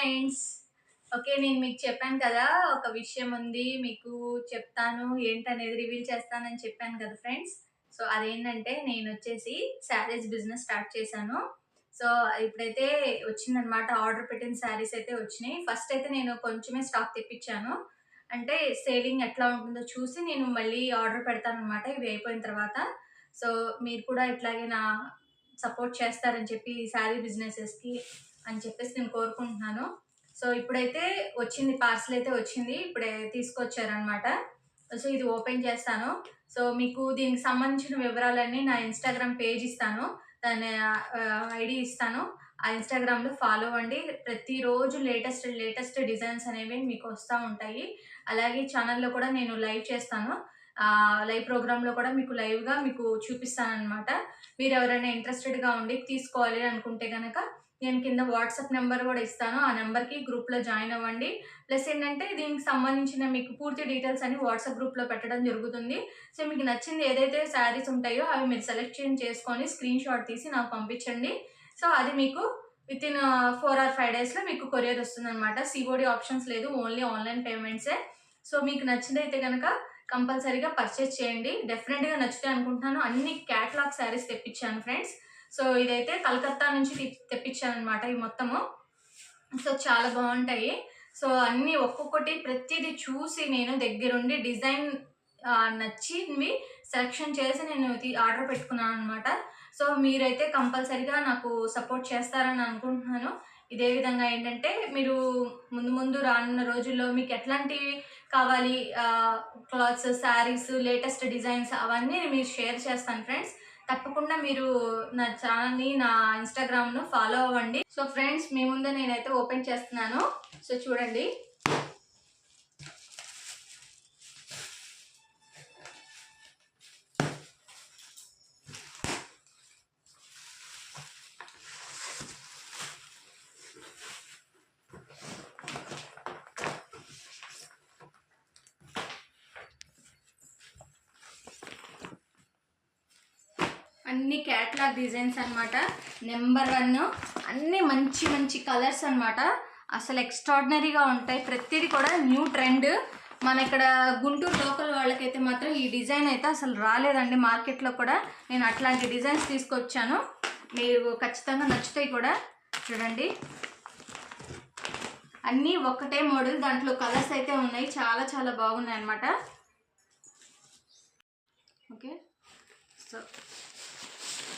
Friends. Okay. నేను మీకు చెప్పాను కదా! ఒక విషయం ఉంది. మీకు చెప్తాను ఏంటనేది రివీల్ చేస్తానని చెప్పాను కదా ఫ్రెండ్స్. సో, అదేంటంటే నేనొచ్చేసి శారీస్ బిజినెస్ స్టార్ట్ చేశాను. సో, ఇప్పుడైతే వచ్చిందనమాట. ఆర్డర్ పెట్టిన శారీస్ అయితే వచ్చినాయి. ఫస్ట్ అయితే నేను కొంచెమే స్టాక్ తెప్పించాను. అంటే సేలింగ్ ఎట్లా ఉంటుందో చూసి నేను మళ్ళీ ఆర్డర్ పెడతాననమాట ఇవి అయిపోయిన తర్వాత. సో, మీరు కూడా ఇట్లాగే సపోర్ట్ చేస్తారని చెప్పి ఈ శారీ బిజినెసెస్‌కి అని చెప్పేసి నేను కోరుకుంటున్నాను. సో, ఇప్పుడైతే వచ్చింది, పార్సెల్ అయితే వచ్చింది. ఇప్పుడే తీసుకొచ్చారనమాట. సో, ఇది ఓపెన్ చేస్తాను. సో, మీకు దీనికి సంబంధించిన వివరాలన్నీ నా ఇన్‌స్టాగ్రామ్ పేజ్ ఇస్తాను. దాని ఐడీ ఇస్తాను. ఆ ఇన్‌స్టాగ్రామ్‌లో ఫాలో అవ్వండి. ప్రతిరోజు లేటెస్ట్ డిజైన్స్ అనేవి మీకు వస్తా ఉంటాయి. అలాగే ఛానెల్‌లో కూడా నేను లైవ్ చేస్తాను. లైవ్ ప్రోగ్రామ్‌లో కూడా మీకు లైవ్‌గా మీకు చూపిస్తాననమాట. మీరెవరైనా ఇంట్రెస్టెడ్‌గా ఉండి తీసుకోవాలి అనుకుంటే గనక నేను కింద వాట్సాప్ నెంబర్ గూడా ఇస్తాను. ఆ నెంబర్‌కి గ్రూప్‌లో జాయిన్ అవ్వండి. ప్లస్ ఏంటంటే దీనికి సంబంధించిన మీకు పూర్తి డీటెయిల్స్ అన్ని వాట్సాప్ గ్రూప్‌లో పెట్టడం జరుగుతుంది. సో, మీకు నచ్చింది ఏదైతే శారీస్ ఉంటాయో అవి మీరు సెలెక్షన్ చేసుకొని స్క్రీన్‌షాట్ తీసి నాకు పంపించండి. సో, అది మీకు వితిన్ 4 ఆర్ 5 డేస్‌లో మీకు కొరియర్ వస్తుందనమాట. సీఓడీ ఆప్షన్స్ లేదు. ఓన్లీ ఆన్‌లైన్ పేమెంట్సే. సో, మీకు నచ్చినదైతే గనక కంపల్సరీగా పర్చేజ్ చేయండి. డెఫినెట్‌గా నచ్చుతాయి అనుకుంటున్నాను. అన్ని క్యాటలాగ్ శారీస్ తెప్పించాను ఫ్రెండ్స్. సో, ఇదైతే కలకత్తా నుంచి తెప్పించాననమాట ఇవి మొత్తము. సో, చాలా బావుంటాయి. సో, అన్నీ ఒక్కొక్కటి ప్రతీది చూసి నేను దగ్గరుండి డిజైన్ నచ్చినవి సెలక్షన్ చేసి నేను ఆర్డర్ పెట్టుకున్నాననమాట. సో, మీరైతే కంపల్సరీగా నాకు సపోర్ట్ చేస్తారని అనుకుంటున్నాను. ఇదే విధంగా ఏంటంటే మీరు ముందు ముందు రానున్న రోజుల్లో మీకు ఎట్లాంటివి కావాలి, క్లాత్స్, శారీస్, లేటెస్ట్ డిజైన్స్ అవన్నీ మీరు షేర్ చేస్తాను ఫ్రెండ్స్. తప్పకుండా మీరు నా ఛానల్‌ని, నా ఇన్‌స్టాగ్రామ్‌ను ఫాలో అవ్వండి. సో, ఫ్రెండ్స్ మీ ముందే నేనైతే ఓపెన్ చేస్తున్నాను. సో, చూడండి. అన్ని క్యాటలాగ్ డిజైన్స్ అనమాట. నెంబర్ 1 అన్నీ మంచి కలర్స్ అనమాట. అసలు ఎక్స్ట్రాడినరీగా ఉంటాయి. ప్రతిదీ కూడా న్యూ ట్రెండ్. మన ఇక్కడ గుంటూరు లోకల్ వాళ్ళకైతే మాత్రం ఈ డిజైన్ అయితే అసలు రాలేదండి మార్కెట్లో కూడా. నేను అట్లాంటి డిజైన్స్ తీసుకొచ్చాను. మీరు ఖచ్చితంగా నచ్చుతాయి కూడా. చూడండి, అన్నీ ఒక్కటే మోడల్. దాంట్లో కలర్స్ అయితే ఉన్నాయి. చాలా బాగున్నాయి అనమాట. ఓకే. సో,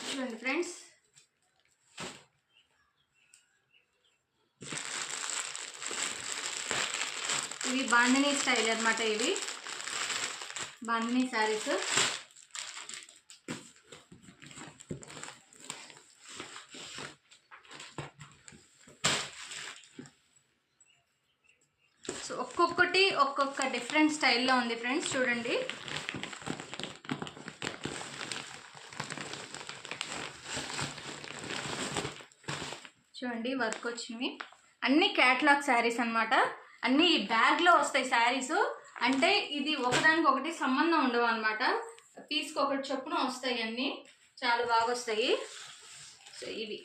చూడండి ఫ్రెండ్స్, ఇవి బాందినీ స్టైల్ అనమాట. ఇవి బాందినీ శారీస్. సో, ఒక్కొక్కటి ఒక్కొక్క డిఫరెంట్ స్టైల్లో ఉంది ఫ్రెండ్స్. చూడండి, వర్క్ వచ్చినవి అన్ని క్యాటలాగ్ శారీస్ అనమాట. అన్నీ బ్యాగ్లో వస్తాయి శారీస్. అంటే ఇది ఒకదానికొకటి సంబంధం ఉండవు అనమాట. పీస్కి ఒకటి చొప్పున వస్తాయి. అన్నీ చాలా బాగా వస్తాయి. సో, ఇవి